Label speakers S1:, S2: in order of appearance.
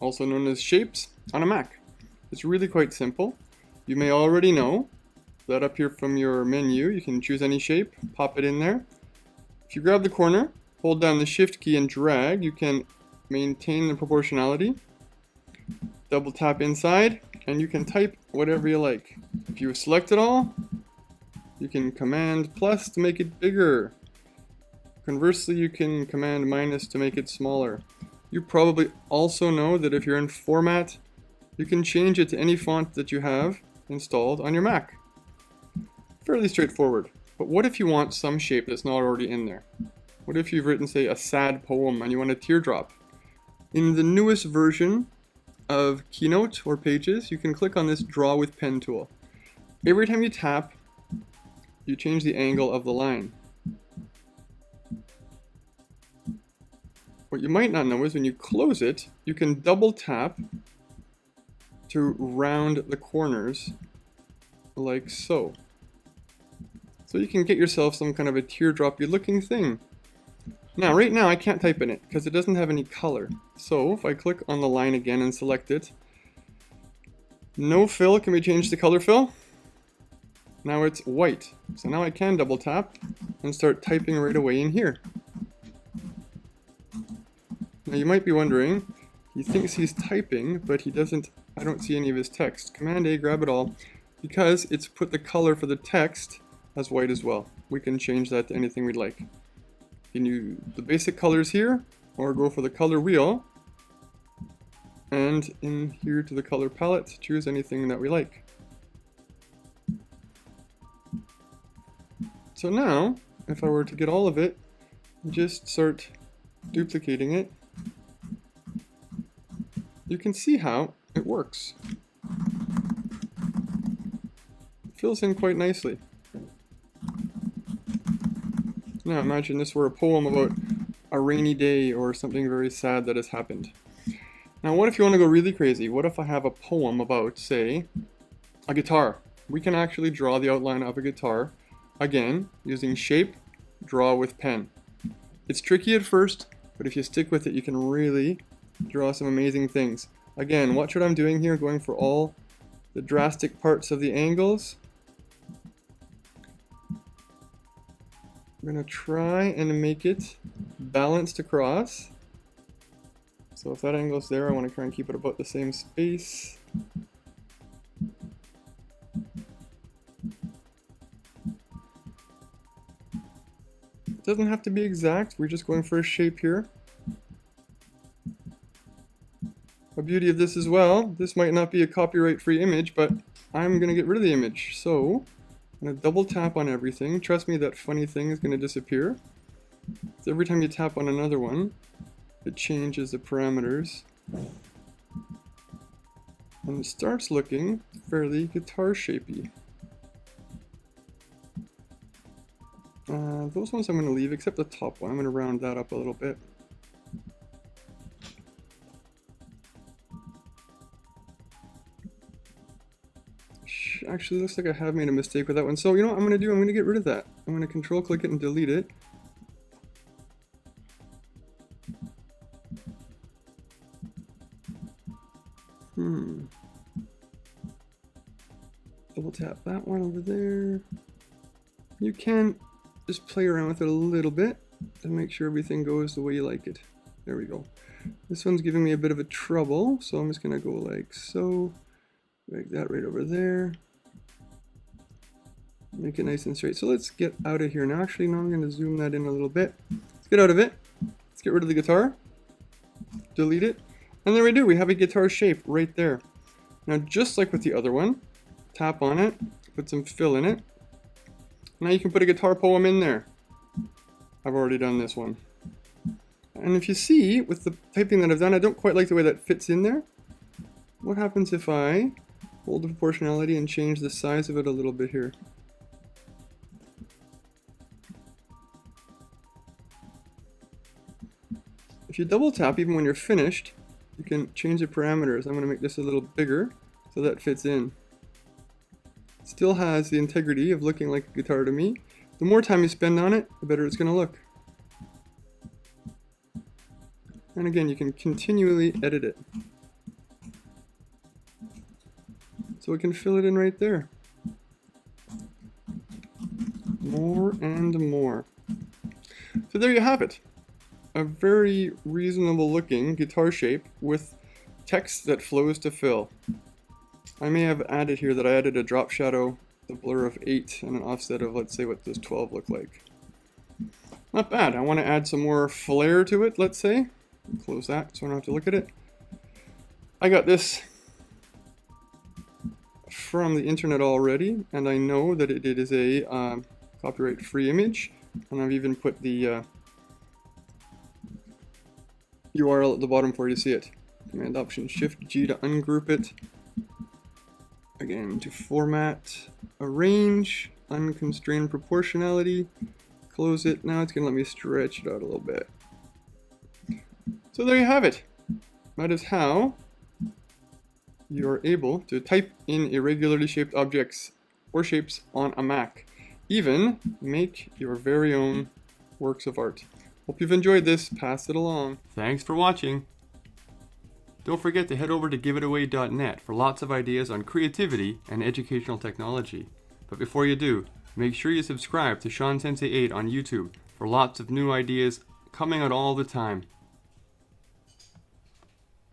S1: also known as shapes, on a Mac. It's really quite simple. You may already know that up here from your menu, you can choose any shape, pop it in there. If you grab the corner, hold down the Shift key and drag, you can maintain the proportionality. Double tap inside, and you can type whatever you like. If you select it all, you can Command plus to make it bigger. Conversely, you can Command minus to make it smaller. You probably also know that if you're in Format, you can change it to any font that you have installed on your Mac. Fairly straightforward. But what if you want some shape that's not already in there? What if you've written, say, a sad poem and you want a teardrop? In the newest version of Keynote or Pages, you can click on this Draw with Pen tool. Every time you tap, you change the angle of the line. What you might not know is when you close it, you can double tap to round the corners like so. So you can get yourself some kind of a teardroppy looking thing. Now, right now I can't type in it because it doesn't have any color. So if I click on the line again and select it, no fill can be changed to color fill. Now it's white. So now I can double tap and start typing right away in here. Now you might be wondering, he thinks he's typing, but he doesn't, I don't see any of his text. Command A, grab it all, because it's put the color for the text as white as well. We can change that to anything we'd like. You can use the basic colors here, or go for the color wheel, and in here to the color palette, choose anything that we like. So now, if I were to get all of it, just start duplicating it, you can see how it works. It fills in quite nicely. Now imagine this were a poem about a rainy day or something very sad that has happened. Now what if you want to go really crazy? What if I have a poem about, say, a guitar? We can actually draw the outline of a guitar, again, using Shape, Draw with Pen. It's tricky at first, but if you stick with it, you can really draw some amazing things. Again, watch what I'm doing here, going for all the drastic parts of the angles. I'm going to try and make it balanced across. So if that angle's there, I want to try and keep it about the same space. It doesn't have to be exact, we're just going for a shape here. The beauty of this as well, this might not be a copyright-free image, but I'm going to get rid of the image. So I'm going to double tap on everything. Trust me, that funny thing is going to disappear. So every time you tap on another one, it changes the parameters. And it starts looking fairly guitar-shapey. Those ones I'm going to leave, except the top one. I'm going to round that up a little bit. Actually, looks like I have made a mistake with that one. So, you know what I'm going to do? I'm going to get rid of that. I'm going to control-click it and delete it. Double tap that one over there. You can just play around with it a little bit to make sure everything goes the way you like it. There we go. This one's giving me a bit of a trouble, so I'm just going to go like so. Make that right over there. Make it nice and straight. So let's get out of here. Now actually, now I'm going to zoom that in a little bit. Let's get out of it. Let's get rid of the guitar. Delete it. And there we do. We have a guitar shape right there. Now just like with the other one, tap on it, put some fill in it. Now you can put a guitar poem in there. I've already done this one. And if you see, with the typing that I've done, I don't quite like the way that fits in there. What happens if I hold the proportionality and change the size of it a little bit here? If you double tap, even when you're finished, you can change the parameters. I'm going to make this a little bigger so that fits in. It still has the integrity of looking like a guitar to me. The more time you spend on it, the better it's going to look. And again, you can continually edit it. so we can fill it in right there. More and more. So there you have it. A very reasonable looking guitar shape with text that flows to fill. I may have added here that I added a drop shadow, the blur of 8, and an offset of, let's say, what does 12 look like. Not bad. I want to add some more flair to it, let's say. Close that so I don't have to look at it. I got this from the internet already, and I know that it is a copyright-free image, and I've even put the URL at the bottom for you to see it. Command Option Shift G to ungroup it. Again, to format, arrange, unconstrained proportionality, close it. Now it's going to let me stretch it out a little bit. So there you have it. That is how you are able to type in irregularly shaped objects or shapes on a Mac. Even make your very own works of art. Hope you've enjoyed this. Pass it along. Thanks for watching. Don't forget to head over to giveitaway.net for lots of ideas on creativity and educational technology. But before you do, make sure you subscribe to Sean Sensei 8 on YouTube for lots of new ideas coming out all the time.